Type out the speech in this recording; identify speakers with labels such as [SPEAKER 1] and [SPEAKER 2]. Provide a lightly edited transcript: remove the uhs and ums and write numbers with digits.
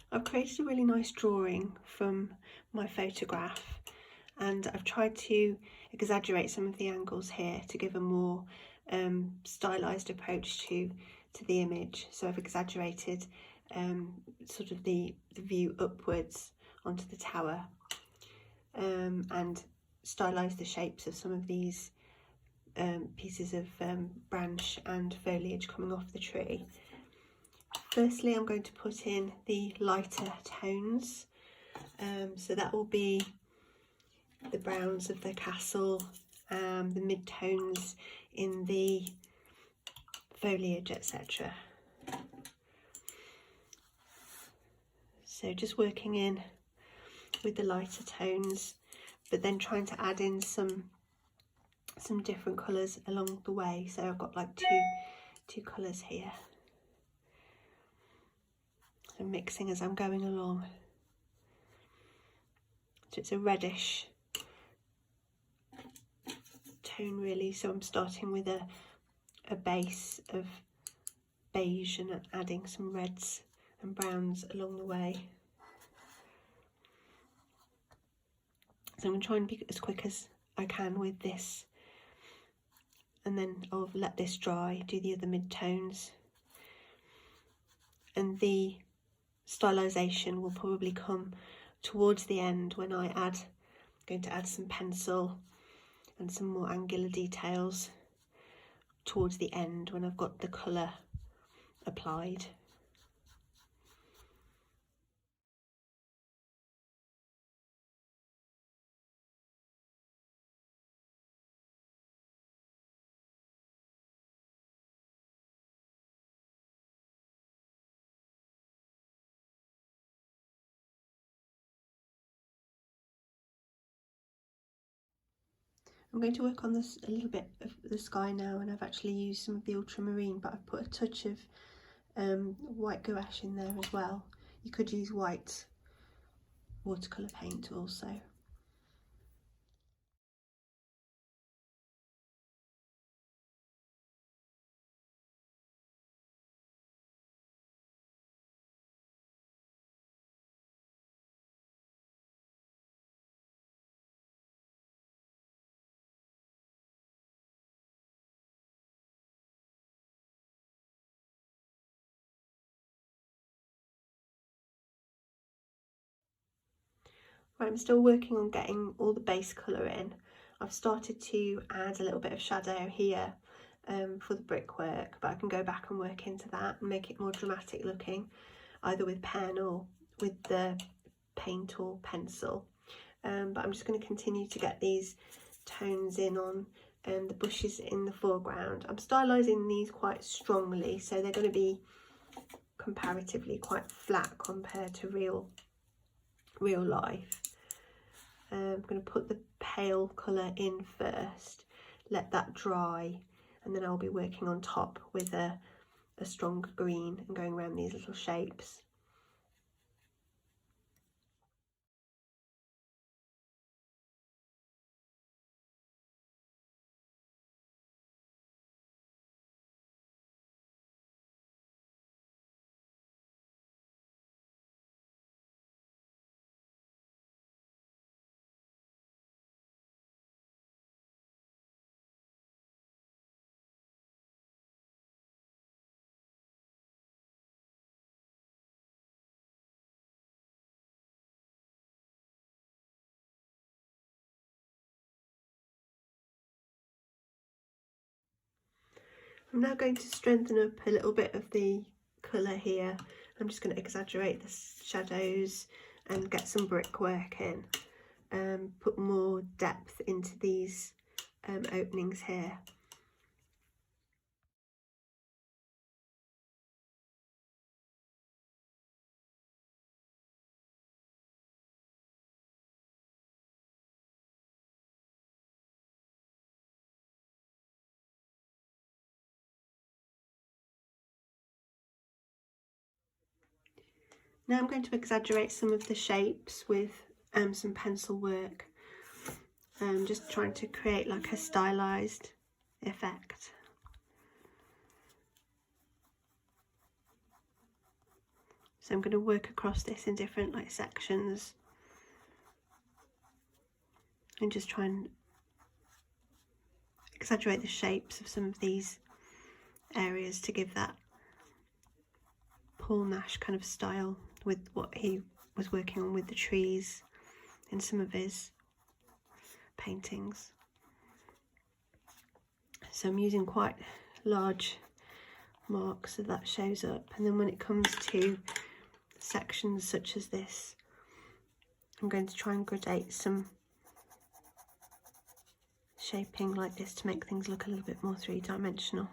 [SPEAKER 1] I've created a really nice drawing from my photograph, and I've tried to exaggerate some of the angles here to give a more stylised approach to the image. So I've exaggerated sort of the view upwards onto the tower, and stylised the shapes of some of these pieces of branch and foliage coming off the tree. Firstly, I'm going to put in the lighter tones, so that will be the browns of the castle, the mid-tones in the foliage, etc. So just working in with the lighter tones, but then trying to add in some different colours along the way. So I've got like two colours here. So mixing as I'm going along. So it's a reddish tone really, so I'm starting with a base of beige and adding some reds and browns along the way. So I'm going to try and be as quick as I can with this, and then I'll let this dry, do the other mid-tones, and the stylisation will probably come towards the end when I'm going to add some pencil and some more angular details towards the end when I've got the colour applied. I'm going to work on this a little bit of the sky now, and I've actually used some of the ultramarine, but I've put a touch of white gouache in there as well. You could use white watercolour paint also. Right, I'm still working on getting all the base colour in. I've started to add a little bit of shadow here for the brickwork, but I can go back and work into that and make it more dramatic looking, either with pen or with the paint or pencil. But I'm just going to continue to get these tones in on the bushes in the foreground. I'm stylising these quite strongly, so they're going to be comparatively quite flat compared to real life. I'm going to put the pale colour in first, let that dry, and then I'll be working on top with a strong green and going around these little shapes. I'm now going to strengthen up a little bit of the colour here. I'm just going to exaggerate the shadows and get some brickwork in, put more depth into these openings here. Now I'm going to exaggerate some of the shapes with some pencil work, just trying to create like a stylised effect. So I'm going to work across this in different like sections and just try and exaggerate the shapes of some of these areas to give that Paul Nash kind of style with what he was working on with the trees in some of his paintings. So I'm using quite large marks so that shows up, and then when it comes to sections such as this, I'm going to try and gradate some shaping like this to make things look a little bit more three-dimensional.